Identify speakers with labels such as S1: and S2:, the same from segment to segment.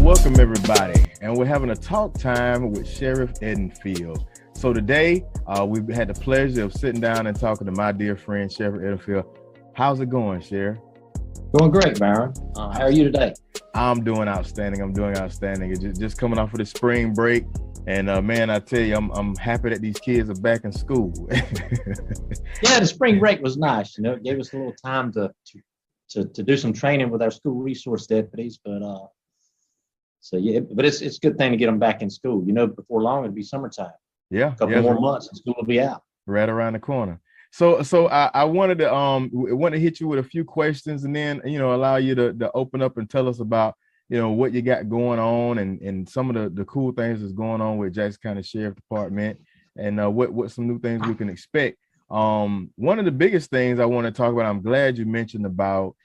S1: welcome everybody, and we're having a talk time with Sheriff Edenfield. So today, we've had the pleasure of sitting down and talking to my dear friend Sheriff Edenfield. How's it going, Sheriff?
S2: Going great, Byron. How are you today?
S1: I'm doing outstanding. It's just coming off of the spring break, and man, I tell you, I'm happy that these kids are back in school.
S2: Yeah, the spring break was nice. You know, it gave us a little time to do some training with our school resource deputies, but but it's a good thing to get them back in school. You know, before long it'll be summertime.
S1: Yeah,
S2: a couple more months and school will be out.
S1: Right around the corner. So I wanted to hit you with a few questions, and then allow you to open up and tell us about what you got going on and some of the cool things that's going on with Jackson County Sheriff Department, and what some new things we can expect. One of the biggest things I want to talk about, I'm glad you mentioned about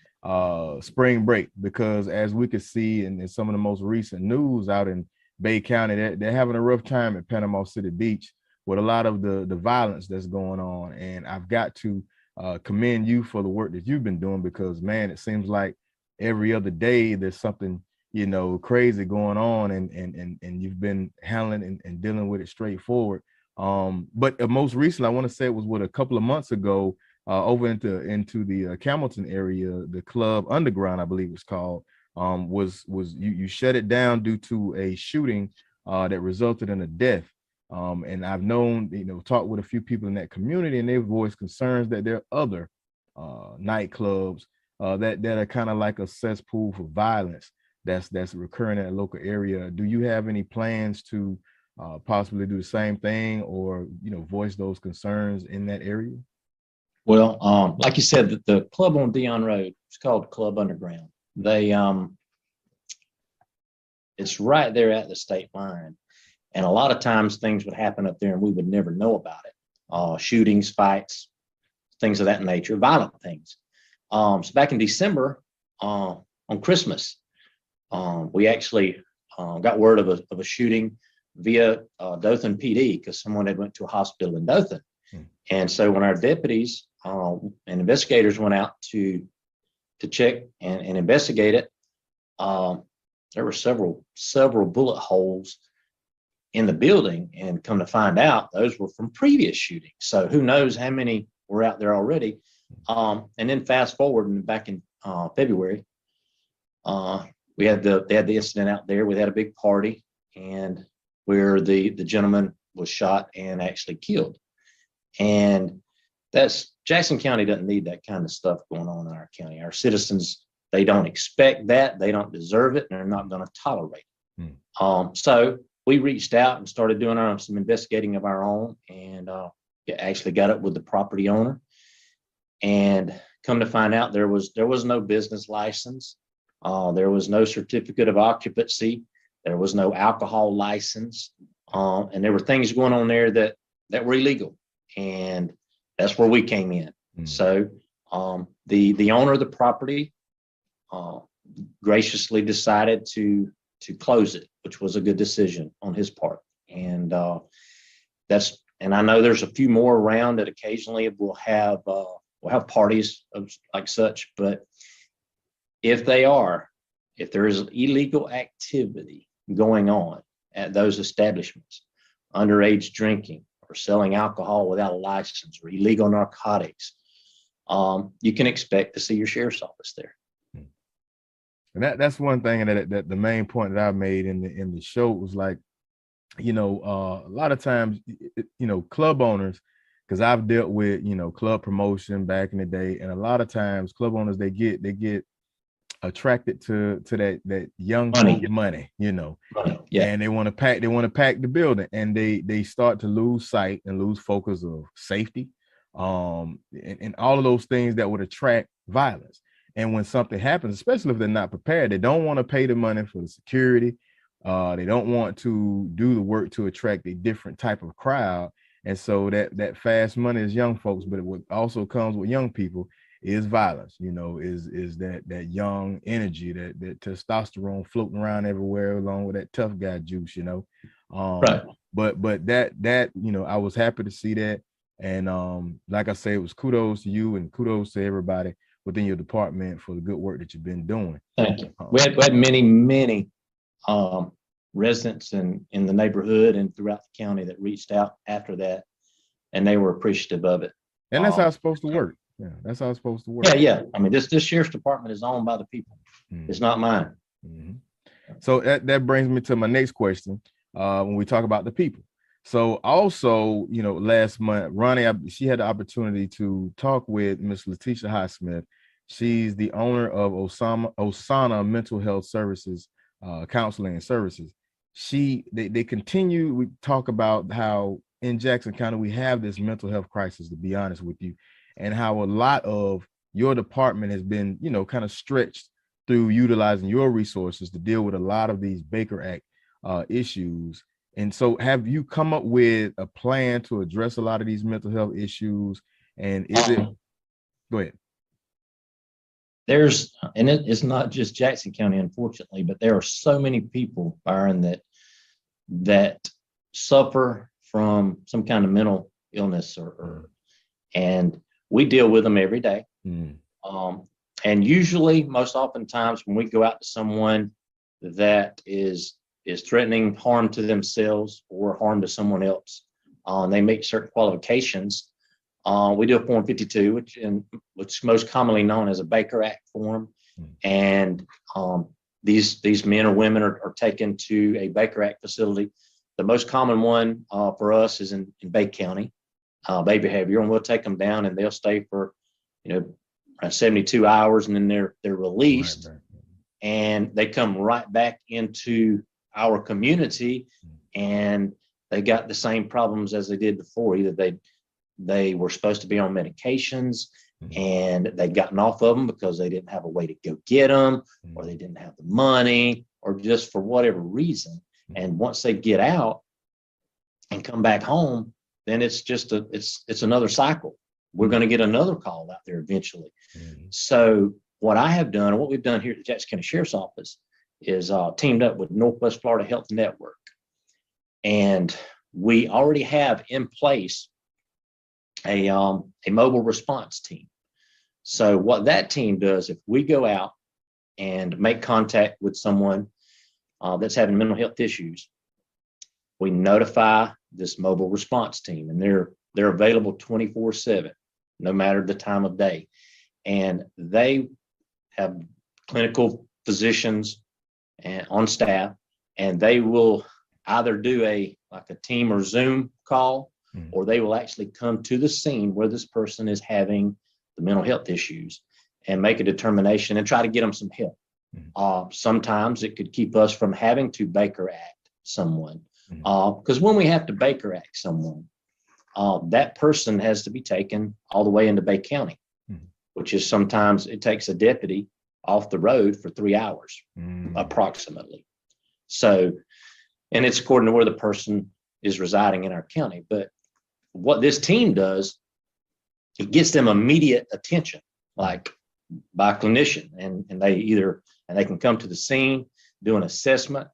S1: spring break, because as we could see in some of the most recent news out in Bay County, they're having a rough time at Panama City Beach with a lot of the violence that's going on. And I've got to commend you for the work that you've been doing, because man, it seems like every other day there's something crazy going on, and you've been handling and dealing with it straightforward. But most recently, I want to say it was a couple of months ago, over into the Camelton area, the Club Underground, I believe it's called, was you shut it down due to a shooting that resulted in a death. And I've talked with a few people in that community, and they've voiced concerns that there are other nightclubs that are kind of like a cesspool for violence that's recurring in a local area. Do you have any plans to possibly do the same thing, or voice those concerns in that area?
S2: Well, like you said, the club on Dion Road, it's called Club Underground. It's right there at the state line. And a lot of times things would happen up there and we would never know about it. Shootings, fights, things of that nature, violent things. So back in December, on Christmas, we actually got word of a shooting via Dothan PD, because someone had went to a hospital in Dothan. And so when our deputies and investigators went out to check and investigate it, there were several bullet holes in the building, and come to find out those were from previous shootings. So who knows how many were out there already. And then fast forward, and back in February, they had the incident out there. We had a big party, and where the gentleman was shot and actually killed. And Jackson County doesn't need that kind of stuff going on in our county. Our citizens, they don't expect that, they don't deserve it, and they're not going to tolerate it. So we reached out and started doing some investigating of our own, and actually got up with the property owner, and come to find out there was no business license, there was no certificate of occupancy, there was no alcohol license, and there were things going on there that were illegal, and that's where we came in. So the owner of the property graciously decided to close it, which was a good decision on his part. And and I know there's a few more around that occasionally we'll have parties of like such, but if there is illegal activity going on at those establishments, underage drinking or selling alcohol without a license or illegal narcotics, you can expect to see your sheriff's office there.
S1: And that's one thing that the main point that I made in the show was like, a lot of times, club owners, because I've dealt with, club promotion back in the day, and a lot of times club owners, they get attracted to that young money,
S2: Yeah.
S1: And they want to pack the building, and they start to lose sight and lose focus of safety, and all of those things that would attract violence. And when something happens, especially if they're not prepared, they don't want to pay the money for the security. They don't want to do the work to attract a different type of crowd. And so that fast money is young folks, but what also comes with young people is violence, is that young energy, that testosterone floating around everywhere, along with that tough guy juice,
S2: Right.
S1: But that I was happy to see that. And like I say, it was kudos to you and kudos to everybody within your department for the good work that you've been doing.
S2: Thank you. We had many residents in the neighborhood and throughout the county that reached out after that, and they were appreciative of it.
S1: And that's how it's supposed to work. Yeah, that's how it's supposed to work.
S2: Yeah. I mean, this sheriff's department is owned by the people. It's not mine.
S1: So that brings me to my next question. When we talk about the people. So also, last month, Roni, she had the opportunity to talk with Miss Letitia Highsmith. She's the owner of Osana Mental Health Services, Counseling and Services. They continue, we talk about how in Jackson County, we have this mental health crisis, to be honest with you, and how a lot of your department has been, kind of stretched through utilizing your resources to deal with a lot of these Baker Act issues. And so have you come up with a plan to address a lot of these mental health issues? And go ahead.
S2: It's not just Jackson County, unfortunately, but there are so many people, Byron, that suffer from some kind of mental illness and we deal with them every day. And usually, most oftentimes, when we go out to someone that is threatening harm to themselves or harm to someone else, and they meet certain qualifications, we do a Form 52, which is most commonly known as a Baker Act form. And these men or women are taken to a Baker Act facility. The most common one for us is in Bay County, Bay Behavior, and we'll take them down and they'll stay for, around 72 hours, and then they're released. Right. And they come right back into our community, and they got the same problems as they did before. Either they were supposed to be on medications and they'd gotten off of them because they didn't have a way to go get them, or they didn't have the money, or just for whatever reason. And once they get out and come back home, then it's just it's another cycle. We're going to get another call out there eventually. So what I have done, and what we've done here at the Jackson County Sheriff's Office, is teamed up with Northwest Florida Health Network. And we already have in place a mobile response team. So what that team does, if we go out and make contact with someone that's having mental health issues, we notify this mobile response team, and they're available 24/7, no matter the time of day. And they have clinical physicians on staff, and they will either do a team or Zoom call, or they will actually come to the scene where this person is having the mental health issues and make a determination and try to get them some help. Sometimes it could keep us from having to Baker Act someone, because when we have to Baker Act someone, that person has to be taken all the way into Bay County, which is sometimes it takes a deputy off the road for 3 hours, approximately. So, and it's according to where the person is residing in our county. But what this team does, it gets them immediate attention, like by a clinician, and they can come to the scene, do an assessment,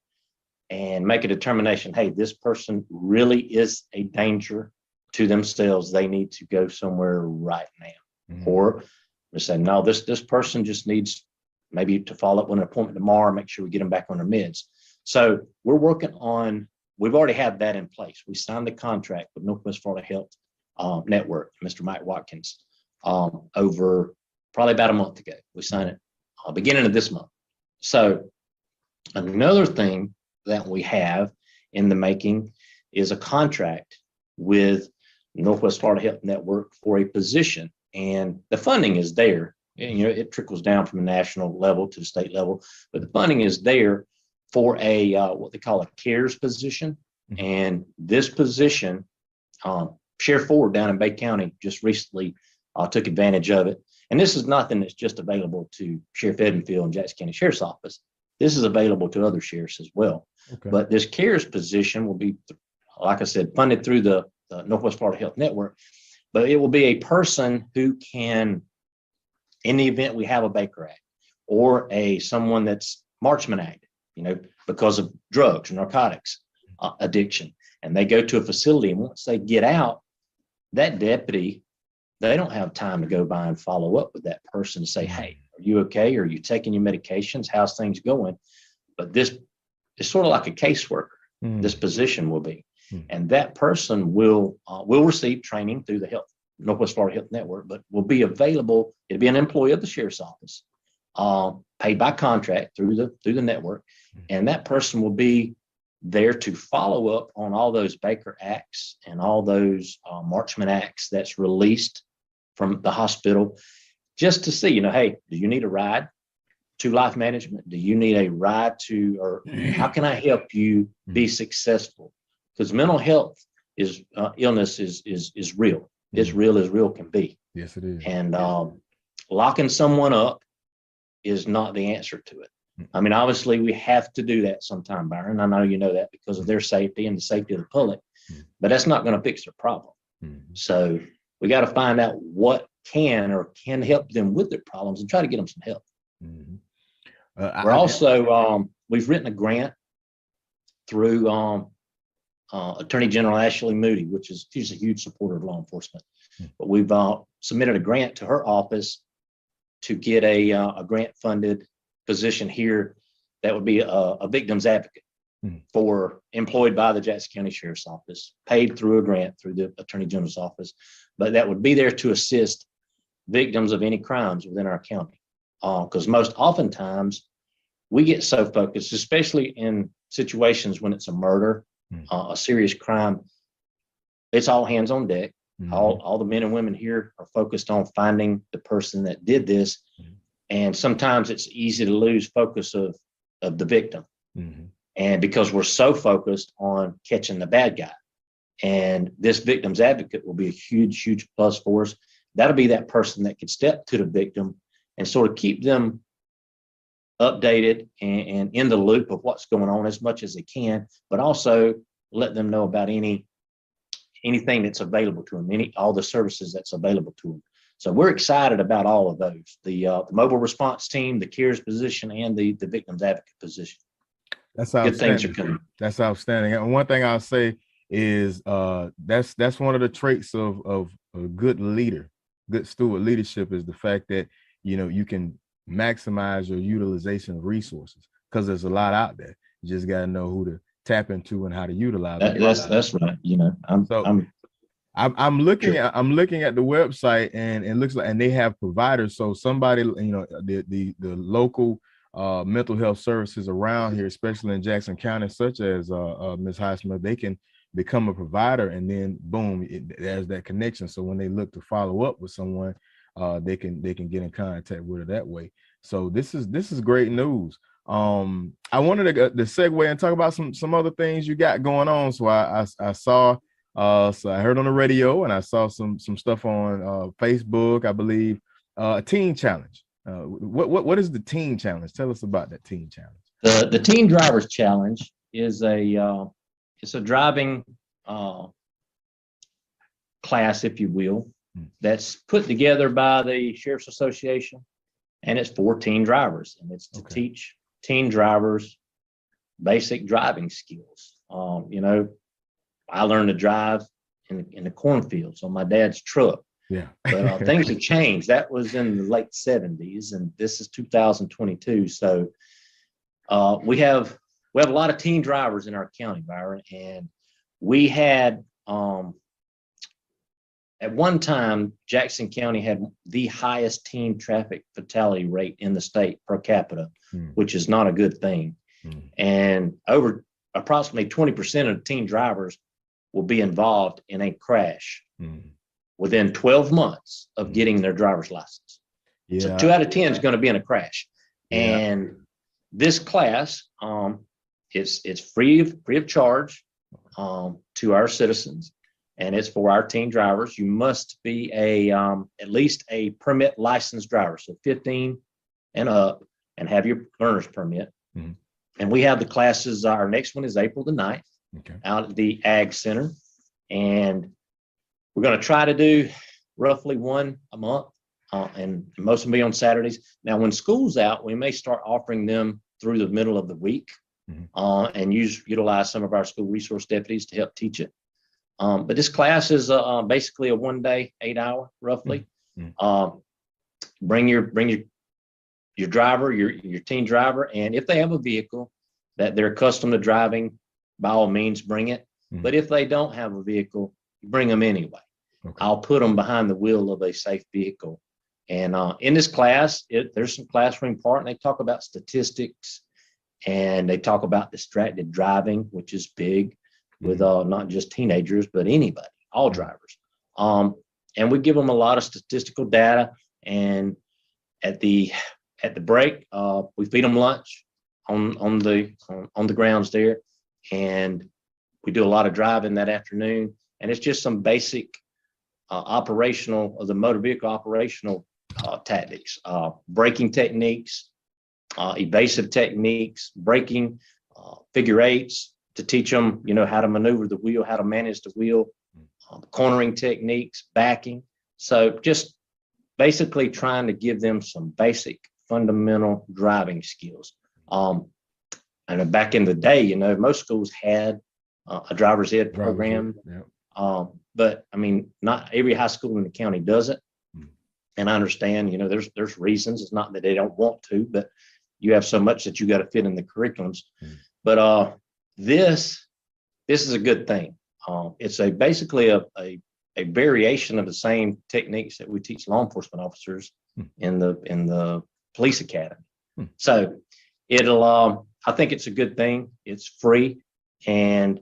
S2: and make a determination. Hey, this person really is a danger to themselves. They need to go somewhere right now. Or we say, no, this person just needs maybe to follow up with an appointment tomorrow, make sure we get them back on their meds. So we're working on, we've already had that in place. We signed the contract with Northwest Florida Health Network, Mr. Mike Watkins, over probably about a month ago. We signed it beginning of this month. So another thing that we have in the making is a contract with Northwest Florida Health Network for a position, and the funding is there. It trickles down from the national level to the state level, but the funding is there for a what they call a CARES position. And this position, Sheriff Ford down in Bay County just recently took advantage of it. And this is nothing that's just available to Sheriff Edenfield and Jackson County Sheriff's Office. This is available to other sheriffs as well. Okay. But this CARES position will be, like I said, funded through the Northwest Florida Health Network. But it will be a person who can, in the event we have a Baker Act or someone that's Marksman Act, because of drugs or narcotics addiction, and they go to a facility, and once they get out, that deputy, they don't have time to go by and follow up with that person and say, hey, are you okay? Are you taking your medications? How's things going? But this it's sort of like a caseworker. This position will be, and that person will receive training through the Northwest Florida Health Network, but will be available. It'll be an employee of the sheriff's office, paid by contract through the network, and that person will be there to follow up on all those Baker Acts and all those Marchman Acts that's released from the hospital, just to see, hey, do you need a ride to life management? Do you need a ride to, or how can I help you be successful? Because mental health illness is real. It's real as real can be.
S1: Yes, it is.
S2: And locking someone up is not the answer to it. I mean, obviously, we have to do that sometime, Byron. I know you know that because of their safety and the safety of the public, but that's not going to fix their problem. So we got to find out what can help them with their problems and try to get them some help. We're also, we've written a grant through Attorney General Ashley Moody, she's a huge supporter of law enforcement. But we've submitted a grant to her office to get a grant-funded position here that would be a victim's advocate for employed by the Jackson County Sheriff's Office, paid through a grant through the Attorney General's office, but that would be there to assist victims of any crimes within our county. Because most oftentimes we get so focused, especially in situations when it's a murder, a serious crime, it's all hands on deck. All the men and women here are focused on finding the person that did this. And sometimes it's easy to lose focus of the victim. And because we're so focused on catching the bad guy, and this victim's advocate will be a huge, huge plus for us. That'll be that person that could step to the victim and sort of keep them updated and in the loop of what's going on as much as they can, but also let them know about anything that's available to them, all the services that's available to them. So we're excited about all of those, the mobile response team, the CARES position, and the victim's advocate position.
S1: That's outstanding. Good things are coming. That's outstanding. And one thing I'll say is that's one of the traits of a good leader, good steward leadership, is the fact that you can maximize your utilization of resources, because there's a lot out there. You just got to know who to tap into and how to utilize it.
S2: That's right.
S1: I'm looking at the website, and it looks like, and they have providers. So somebody, the local mental health services around here, especially in Jackson County, such as Ms. Highsmith, they can become a provider, and then boom, there's that connection. So when they look to follow up with someone, they can get in contact with her that way. So this is great news. I wanted to segue and talk about some other things you got going on. So I saw, so I heard on the radio, and I saw some stuff on Facebook, I believe, a teen challenge. What is the teen challenge? Tell us about that teen challenge.
S2: The Teen Drivers Challenge is it's a driving class, if you will, that's put together by the Sheriff's Association, and it's for teen drivers, and it's to teach teen drivers basic driving skills. I learned to drive in the cornfields on my dad's truck.
S1: Yeah.
S2: But things have changed. That was in the late 70s, and this is 2022. So we have a lot of teen drivers in our county, Byron, and we had at one time, Jackson County had the highest teen traffic fatality rate in the state per capita, which is not a good thing. And over approximately 20% of teen drivers will be involved in a crash within 12 months of getting their driver's license. Yeah. So 2 out of 10 is going to be in a crash. Yeah. And this class, it's free of charge to our citizens, and it's for our teen drivers. You must be at least a permit licensed driver, so 15 and up, and have your learner's permit. And we have the classes. Our next one is April the 9th out at the Ag Center, and we're going to try to do roughly one a month, and most of them be on Saturdays. Now, when school's out, we may start offering them through the middle of the week, and utilize some of our school resource deputies to help teach it. But this class is basically a 1 day, 8 hour, roughly. Bring your driver, your teen driver, and if they have a vehicle, that they're accustomed to driving, by all means, bring it.
S1: Mhm.
S2: But if they don't have a vehicle, bring them anyway.
S1: Okay.
S2: I'll put them behind the wheel of a safe vehicle. And in this class, there's some classroom part, and they talk about statistics, and they talk about distracted driving, which is big with not just teenagers, but anybody, all drivers. And we give them a lot of statistical data. And at the break, we feed them lunch on the grounds there, and we do a lot of driving that afternoon. And it's just some basic operational of the motor vehicle operational tactics, braking techniques, evasive techniques, braking, figure eights, to teach them, how to maneuver the wheel, how to manage the wheel, cornering techniques, backing. So just basically trying to give them some basic fundamental driving skills. And back in the day, most schools had a driver's ed program. Yeah. But I mean, not every high school in the county does it. And I understand, there's reasons. It's not that they don't want to, but you have so much that you got to fit in the curriculums. But this is a good thing. It's basically a variation of the same techniques that we teach law enforcement officers in the police academy. So I think it's a good thing. It's free, and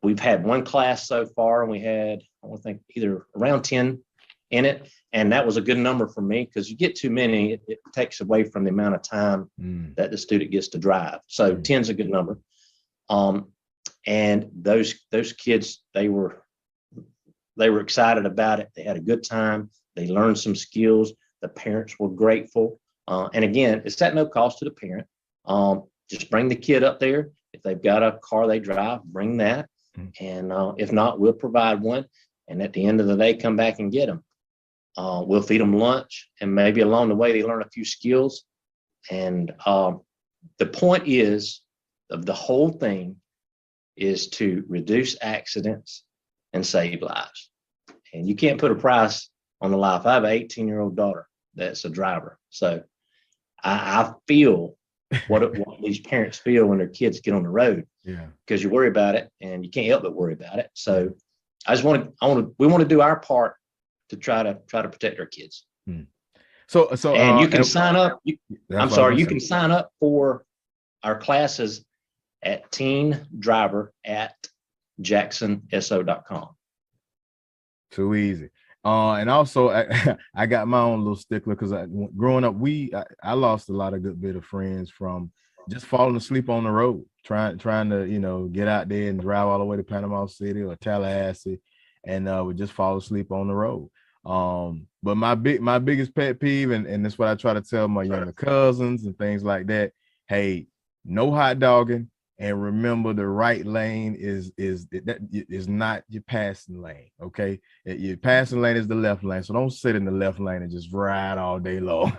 S2: we've had one class so far, and we had, I think, either around 10 in it. And that was a good number for me, because you get too many, it takes away from the amount of time that the student gets to drive. So 10 is a good number. And those kids, they were excited about it. They had a good time. They learned some skills. The parents were grateful. And again, it's at no cost to the parent. Just bring the kid up there. If they've got a car they drive, bring that. And if not, we'll provide one. And at the end of the day, come back and get them. We'll feed them lunch, and maybe along the way they learn a few skills. And the point of the whole thing is to reduce accidents and save lives. And you can't put a price on the life. I have an 18-year-old daughter that's a driver. So I feel what these parents feel when their kids get on the road. Yeah. Because you worry about it, and you can't help but worry about it. So we want to do our part to try to protect our kids.
S1: So
S2: and you can sign up. You can sign up for our classes at teendriver@jacksonso.com.
S1: Too easy. And also I got my own little stickler, because growing up, I lost a lot of good bit of friends from just falling asleep on the road, trying to get out there and drive all the way to Panama City or Tallahassee, and would just fall asleep on the road. But my biggest pet peeve, and that's what I try to tell my younger cousins and things like that. Hey, no hot dogging, and remember the right lane is not your passing lane. Okay, your passing lane is the left lane. So don't sit in the left lane and just ride all day long.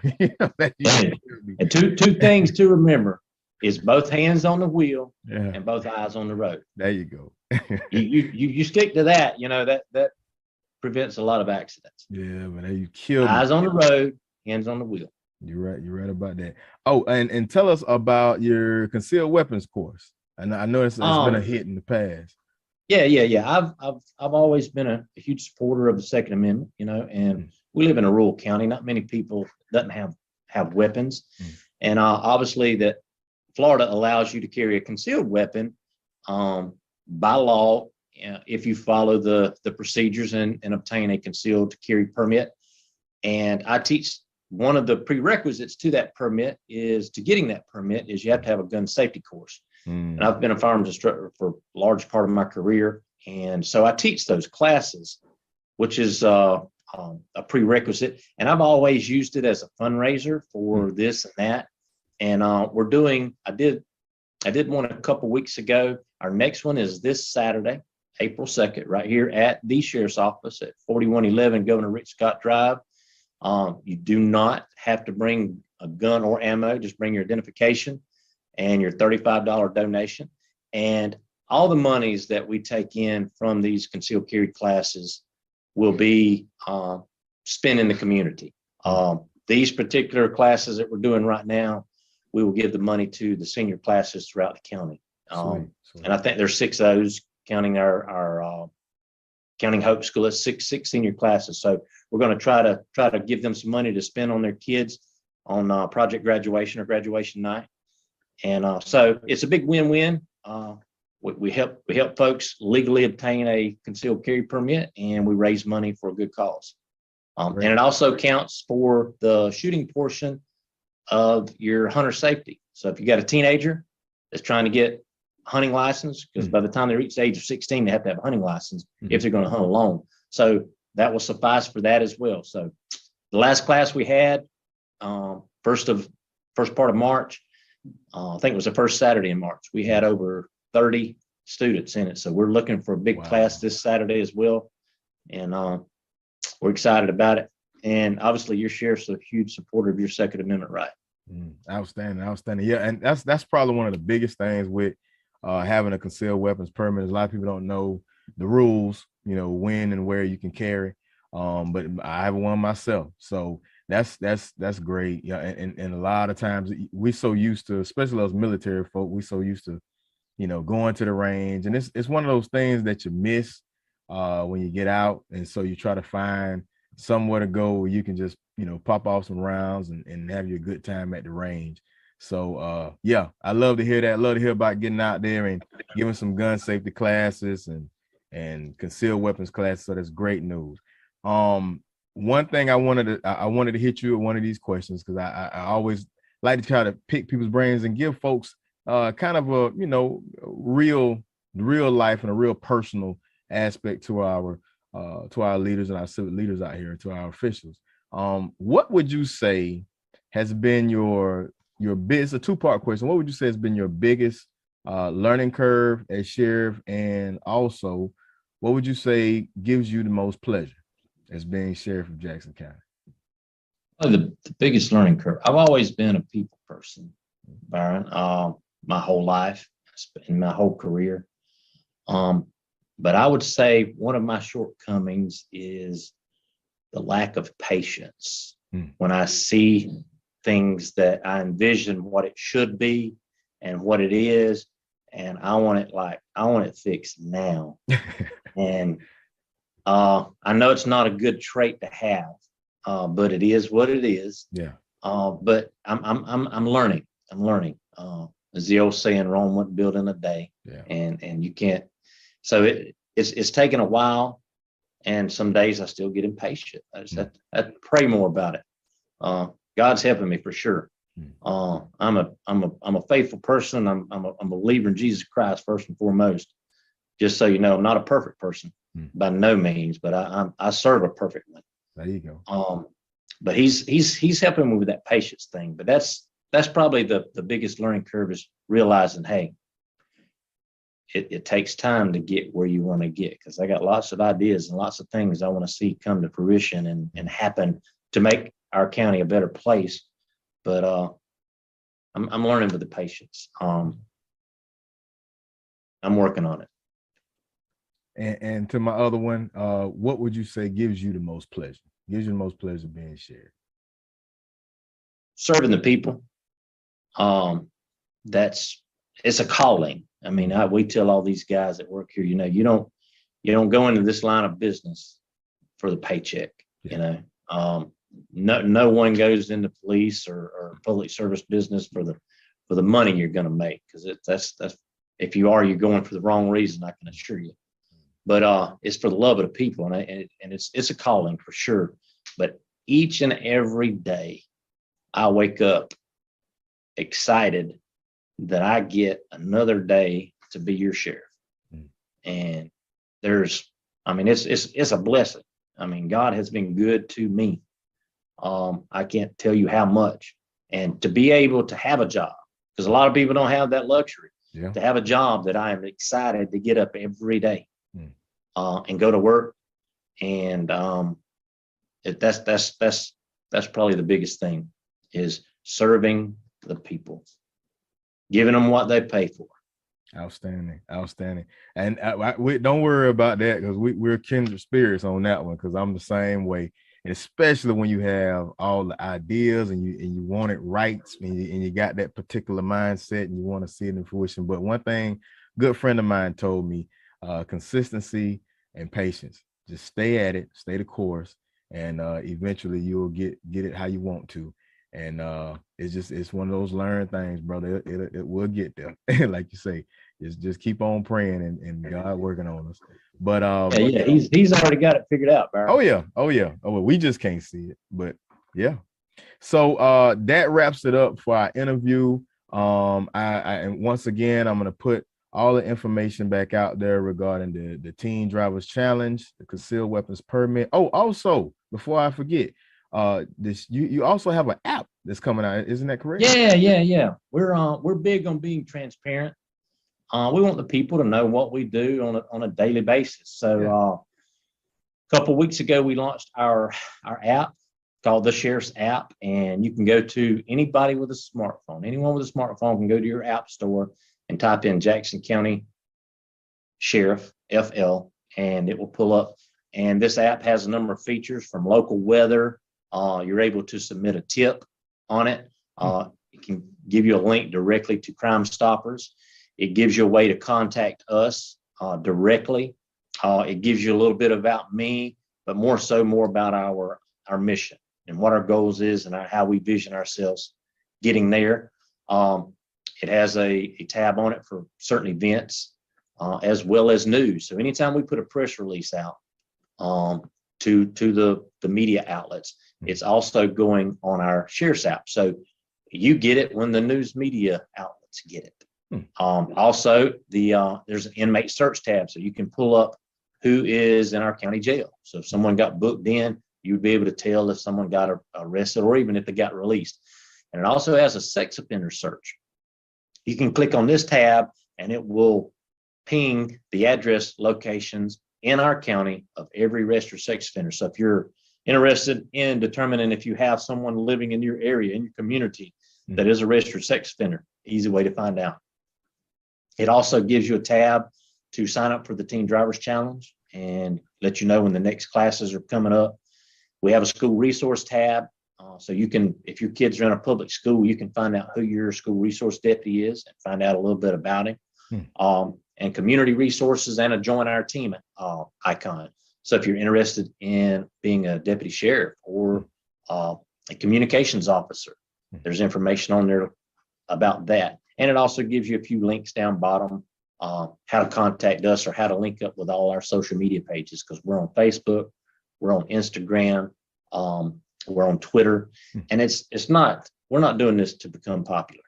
S2: And two things to remember is both hands on the wheel and both eyes on the road.
S1: There you go.
S2: you stick to that. That prevents a lot of accidents.
S1: Yeah, but you kill
S2: eyes on the road, hands on the wheel.
S1: You're right about that. Oh, and tell us about your concealed weapons course. And I know it's been a hit in the past.
S2: Yeah. I've always been a huge supporter of the Second Amendment, and we live in a rural county. Not many people doesn't have weapons. And obviously that Florida allows you to carry a concealed weapon by law, if you follow the procedures and obtain a concealed carry permit. And I teach, one of the prerequisites to that permit is you have to have a gun safety course. And I've been a firearms instructor for a large part of my career. And so I teach those classes, which is a prerequisite. And I've always used it as a fundraiser for this and that. And I did one a couple weeks ago. Our next one is this Saturday, April 2nd, right here at the Sheriff's Office at 4111 Governor Rick Scott Drive. You do not have to bring a gun or ammo, just bring your identification and your $35 donation. And all the monies that we take in from these concealed carry classes will be spent in the community. These particular classes that we're doing right now, we will give the money to the senior classes throughout the county.
S1: Sweet.
S2: And I think there's 6 of those, counting our counting Hope School. It's six senior classes. So we're going to try to give them some money to spend on their kids on project graduation or graduation night. And so it's a big win-win. We help folks legally obtain a concealed carry permit, and we raise money for a good cause. And it also counts for the shooting portion of your hunter safety. So if you got a teenager that's trying to get a hunting license, because by the time they reach the age of 16, they have to have a hunting license if they're going to hunt alone. So that will suffice for that as well. So the last class we had, first part of March, I think it was the first Saturday in March, we had over 30 students in it. So we're looking for a big class this Saturday as well. And we're excited about it. And obviously your sheriff's a huge supporter of your Second Amendment right.
S1: Outstanding. Yeah. And that's probably one of the biggest things with having a concealed weapons permit. A lot of people don't know the rules, when and where you can carry. But I have one myself. So that's great. Yeah. And a lot of times we're so used to, especially those military folk, we're so used to, going to the range. And it's one of those things that you miss when you get out. And so you try to find somewhere to go where you can just, pop off some rounds and have your good time at the range. So yeah, I love to hear that. I love to hear about getting out there and giving some gun safety classes and concealed weapons classes. So that's great news. One thing I wanted to hit you with one of these questions, because I always like to try to pick people's brains and give folks kind of a real life and a real personal aspect to our leaders and our civic leaders out here, to our officials. What would you say has been your it's a two-part question. What would you say has been your biggest learning curve as sheriff, and also what would you say gives you the most pleasure as being sheriff of Jackson County?
S2: The biggest learning curve. I've always been a people person, Byron, my whole life, in my whole career. But I would say one of my shortcomings is the lack of patience. When I see things that I envision what it should be and what it is, and I want it fixed now. And I know it's not a good trait to have, but it is what it is.
S1: Yeah.
S2: But I'm learning. As the old saying, Rome wasn't built in a day.
S1: Yeah.
S2: And you can't. So it's taken a while, and some days I still get impatient. I just have to pray more about it. God's helping me for sure. I'm a faithful person. I'm a believer in Jesus Christ first and foremost. Just so you know, I'm not a perfect person by no means, but I serve a perfect one.
S1: There you go.
S2: But he's helping me with that patience thing. But that's probably the biggest learning curve, is realizing, hey, it takes time to get where you want to get, because I got lots of ideas and lots of things I want to see come to fruition and happen to make our county a better place. But I'm learning with the patience. I'm working on it.
S1: And to my other one, what would you say gives you the most pleasure? Gives you the most pleasure being sheriff?
S2: Serving the people. It's a calling. I mean, we tell all these guys that work here, you don't go into this line of business for the paycheck.
S1: Yeah.
S2: No one goes into police or public service business for the money you're going to make, because that's if you are, you're going for the wrong reason, I can assure you. But it's for the love of the people, and it's a calling for sure. But each and every day, I wake up excited that I get another day to be your sheriff. And it's a blessing. I mean, God has been good to me. I can't tell you how much. And to be able to have a job, because a lot of people don't have that luxury, to have a job that I am excited to get up every day and go to work. And that's probably the biggest thing, is serving the people, giving them what they pay for.
S1: Outstanding. And we don't worry about that, because we're kindred spirits on that one, because I'm the same way. and especially when you have all the ideas and you want it right, and you got that particular mindset and you want to see it in fruition. But one thing, good friend of mine told me, consistency and patience. Just stay at it, stay the course, and eventually you'll get it how you want to. And it's one of those learned things, brother. It will get there. Like you say, just keep on praying and God working on us. But
S2: yeah, he's already got it figured out, Byron.
S1: Oh yeah. Well, we just can't see it, but yeah. So that wraps it up for our interview. And once again, I'm gonna put all the information back out there regarding the Teen Drivers Challenge, the concealed weapons permit. Oh, also, before I forget, this you also have an app that's coming out, isn't that correct?
S2: Yeah. We're big on being transparent. We want the people to know what we do on a daily basis. So a couple of weeks ago, we launched our app called the Sheriff's app, and you can go to anybody with a smartphone. Anyone with a smartphone can go to your app store and type in Jackson County Sheriff FL, and it will pull up. And this app has a number of features from local weather. You're able to submit a tip on it. It can give you a link directly to Crime Stoppers. It gives you a way to contact us directly. It gives you a little bit about me, but more about our mission and what our goals is and how we vision ourselves getting there. It has a tab on it for certain events as well as news. So anytime we put a press release out to the media outlets, it's also going on our Sheriff's app. So you get it when the news media outlets get it. Also, there's an inmate search tab, so you can pull up who is in our county jail. So if someone got booked in, you'd be able to tell if someone got arrested or even if they got released. And it also has a sex offender search. You can click on this tab and it will ping the address locations in our county of every registered sex offender. So if you're interested in determining if you have someone living in your area, in your community, that is a registered sex offender, easy way to find out. It also gives you a tab to sign up for the Teen Drivers Challenge and let you know when the next classes are coming up. We have a school resource tab. So you can, if your kids are in a public school, you can find out who your school resource deputy is and find out a little bit about him. And community resources and a join our team icon. So if you're interested in being a deputy sheriff or a communications officer, there's information on there about that. And it also gives you a few links down bottom, how to contact us or how to link up with all our social media pages, because we're on Facebook, we're on Instagram, we're on Twitter. And we're not doing this to become popular.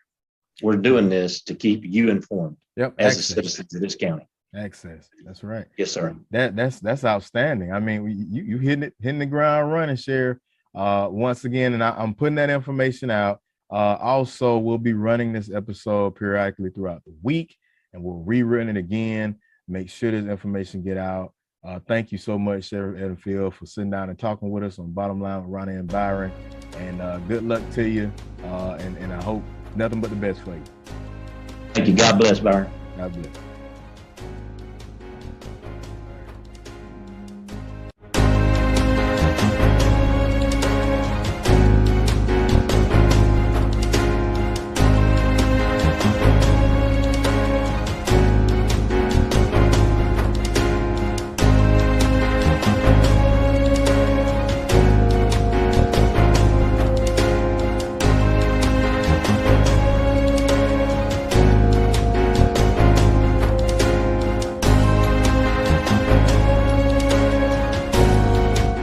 S2: We're doing this to keep you informed as a citizen of this county.
S1: Access. That's right.
S2: Yes, sir.
S1: That's outstanding. I mean, you hitting the ground running, Sheriff. Once again, and I'm putting that information out. Also, we'll be running this episode periodically throughout the week, and we'll rerun it again. Make sure this information get out. Thank you so much, Sheriff Edenfield, for sitting down and talking with us on Bottom Line with Roni and Byron. And good luck to you. And I hope nothing but the best for you.
S2: Thank you. God bless, Byron.
S1: God bless.